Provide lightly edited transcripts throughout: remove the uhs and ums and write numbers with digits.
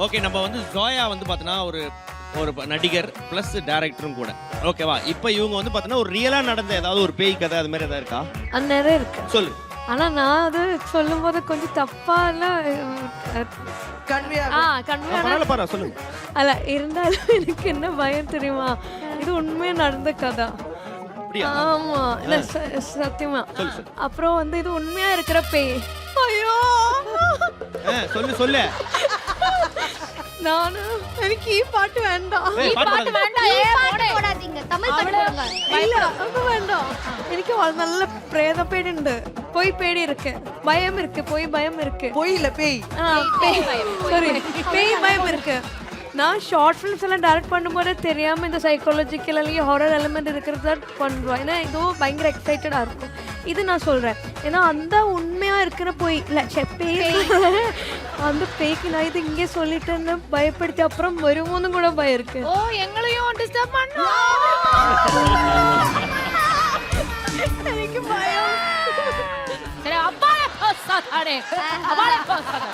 Okay, நம்ம வந்து ஜோயா வந்து பார்த்தோன்னா ஒரு நடிகர் ப்ளஸ் டேரக்டரும் கூட. ஓகேவா? இப்போ இவங்க வந்து பார்த்தோன்னா ஒரு ரியலாக நடந்த ஏதாவது ஒரு பேய் கதை அது மாதிரி ஏதாவது இருக்கா? அது நிறைய இருக்கு. சொல்லு. ஆனா நான் அது சொல்லும் போது கொஞ்சம் தப்பா பரவாயில்ல சொல்லுங்க. அல்ல இருந்தாலும் எனக்கு என்ன பயம் தெரியுமா, இது உண்மையா நடந்த கதை. ஆமா, இல்ல சத்தியமா. அப்புறம் வந்து இது உண்மையா இருக்கிற பேய். ஐயோ சொல்லு சொல்லு. நானு எனக்கு பாட்டு வேண்டாம். பாட்டு வேண்டாம். போடாதீங்க, தமிழ் பாட்டு போடுங்க. இல்ல அது வேண்டாம். எனக்கு நல்ல பிரேத பேடி உண்டு, போய் பேடி இருக்கு, பயம் இருக்கு, போய் பயம் இருக்கு. போய் இல்ல பேய். சாரி, பேய் பயம் இருக்கு. நான் ஷார்ட் ஃபிலிம்ஸ் எல்லாம் டைரக்ட் பண்ணும்போது தெரியாம இந்த சைக்காலஜிக்கல் அல்லது ஹாரர் எலிமெண்ட் இருக்கிறத பண்ணுவேன். ஏன்னா இதுவும் பயங்கர எக்ஸைட்டடா இருக்கும். இது நான் சொல்றேன் ஏன்னா அந்த உண்மையா இருக்கிற போய் இல்ல பேய் அந்த பேய்க்கு நான் இது இங்கே சொல்லிட்டேன்னு பயப்படுத்தி அப்புறம் வருமோன்னு கூட பயம் இருக்கு. ஓ எங்களையும் டிஸ்டர்ப் பண்ணும். எனக்கு பயம். சரி அப்பாலே பாசாடே, அப்பாலே பாசாடே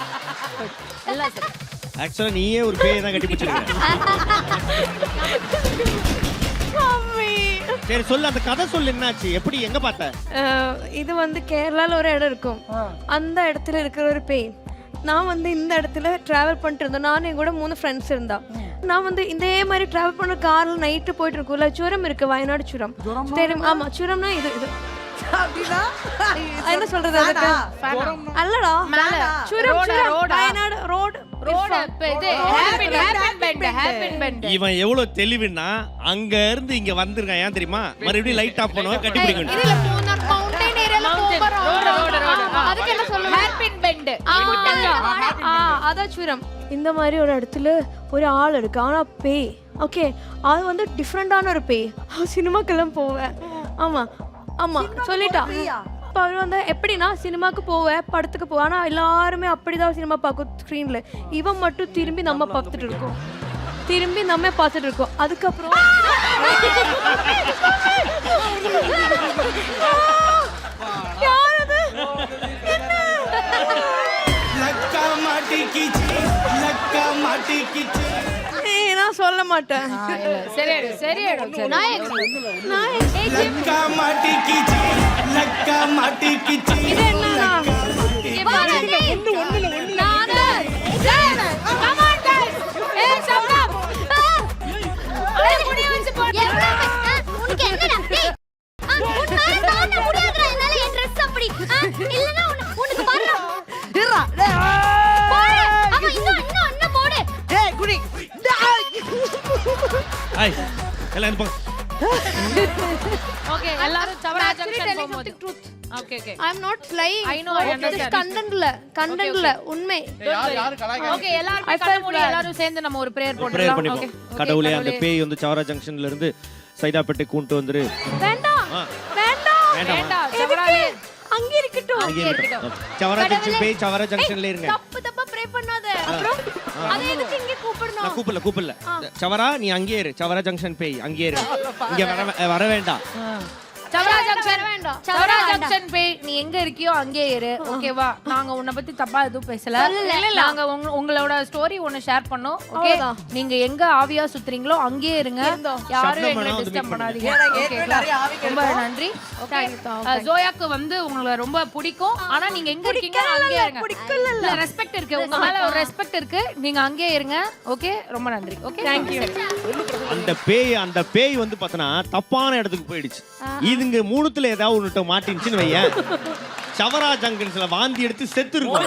எல்லாம் சரி. ஆக்சுவலா நீயே ஒரு பேயை தான் கட்டி பிடிச்சிருக்க. சரி சொல்லு, அந்த கதை சொல்லு, என்னாச்சு, எப்படி, எங்க பார்த்த? இது வந்து கேரளால ஒரு இடம் இருக்கும், அந்த இடத்துல இருக்கிற ஒரு பேய். நான் வந்து இந்த இடத்துல டிராவல் பண்ணிட்டு இருந்தேன். நானும் என் கூட 3 ஃப்ரெண்ட்ஸ் இருந்தா. நான் வந்து இதே மாதிரி டிராவல் பண்ண கார்ல நைட்டு போயிட்டு இருக்கோம்ல, சுரம் இருக்கு, வயநாடு சுரம் தெரியும். ஆமா, சுரம்னா இது என்ன சொல்றது, அல்லடா சுரம் வயநாடு ரோடு. இவன் எவ்வளவு தெளிவுன்னா அங்க இருந்து இங்க வந்திருக்கான். ஏன் தெரியுமா? மறுபடியும் லைட் ஆஃப் பண்ணுவா, கட்டி பிடிக்கணும். அதான் சுரம். இந்த மாதிரி ஒரு இடத்துல ஒரு ஆள் இருக்கு, ஆனா பேய். ஓகே, அது வந்து டிஃப்ரெண்டான ஒரு பேய். சினிமாக்கெல்லாம் போவேன். ஆமா ஆமா சொல்லிட்டா. அவர் வந்து எப்படின்னா சினிமாக்கு போவேன், படத்துக்கு போவேன். ஆனால் எல்லாருமே அப்படிதான் சினிமா பார்க்கும் ஸ்க்ரீனில். இவன் மட்டும் திரும்பி நம்ம பார்த்துட்டு இருக்கோம், திரும்பி நம்ம பார்த்துட்டு இருக்கோம். அதுக்கப்புறம் நான் சொல்ல மாட்டேன். Okay, எல்லாரும் சவரா ஜங்ஷன் போகும்போது. Okay, okay. I am not lying. I know, I understand. கண்டென்ட்ல உண்மை. Okay, எல்லாரும் கண்ண மூடி எல்லாரும் சேர்ந்து நம்ம ஒரு பிரேயர் போடலாம். Okay. கடவுளே, அந்த பேய் வந்து சவரா ஜங்ஷன்ல இருந்து சைதாப்பேட்டை கூட்டி வந்துரு. வேண்டாம் வேண்டாம் வேண்டாம், சவராலே அங்க இருக்கட்டும். சவரா ஜங்ஷன் பேய் சவரா ஜங்ஷன்ல இருங்க. தப்பா ப்ரே பண்ணாத. அப்புறம் அதை எதுக்கு இங்க கூப்பிடணும்? நான் கூப்பிடல. சவரா நீ அங்கே இரு, சவரா ஜங்ஷன் பேய் அங்கே இரு, இங்க வர வேண்டாம். சவரா ஜங்ஷன் பேய் நீ எங்க இருக்கியோ அங்கே இரு. ஓகேவா? நாங்க உன்னை பத்தி தப்பா எதுவும் பேசல. நாங்க உங்களோட ஸ்டோரி ஒன்னு ஷேர் பண்ணோம். ஓகே, நீங்க எங்க ஆவியா சுத்துறீங்களோ அங்கே இருங்க, யாரும் எங்களை டிஸ்டர்ப் பண்ணாதீங்க. ரொம்ப நன்றி. ஜோயாக்கு வந்து உங்களை ரொம்ப பிடிக்கும், ஆனா நீங்க எங்க இருக்கீங்க அங்கே இருங்க. இல்ல, ரெஸ்பெக்ட் இருக்கு, உங்க மேல ஒரு ரெஸ்பெக்ட் இருக்கு, நீங்க அங்கே இருங்க. ஓகே, ரொம்ப நன்றி. Okay, thank you. அந்த பேய் வந்து பார்த்தனா தப்பான இடத்துக்கு போயிடுச்சு. இதுங்க மூணுத்துல ஏதாவது ஒண்ணுட்ட மாட்டின்னுச்சுன்னு வையேன், சவரா ஜங்ஷன்ல வாந்தி எடுத்து செத்து இருக்கும்.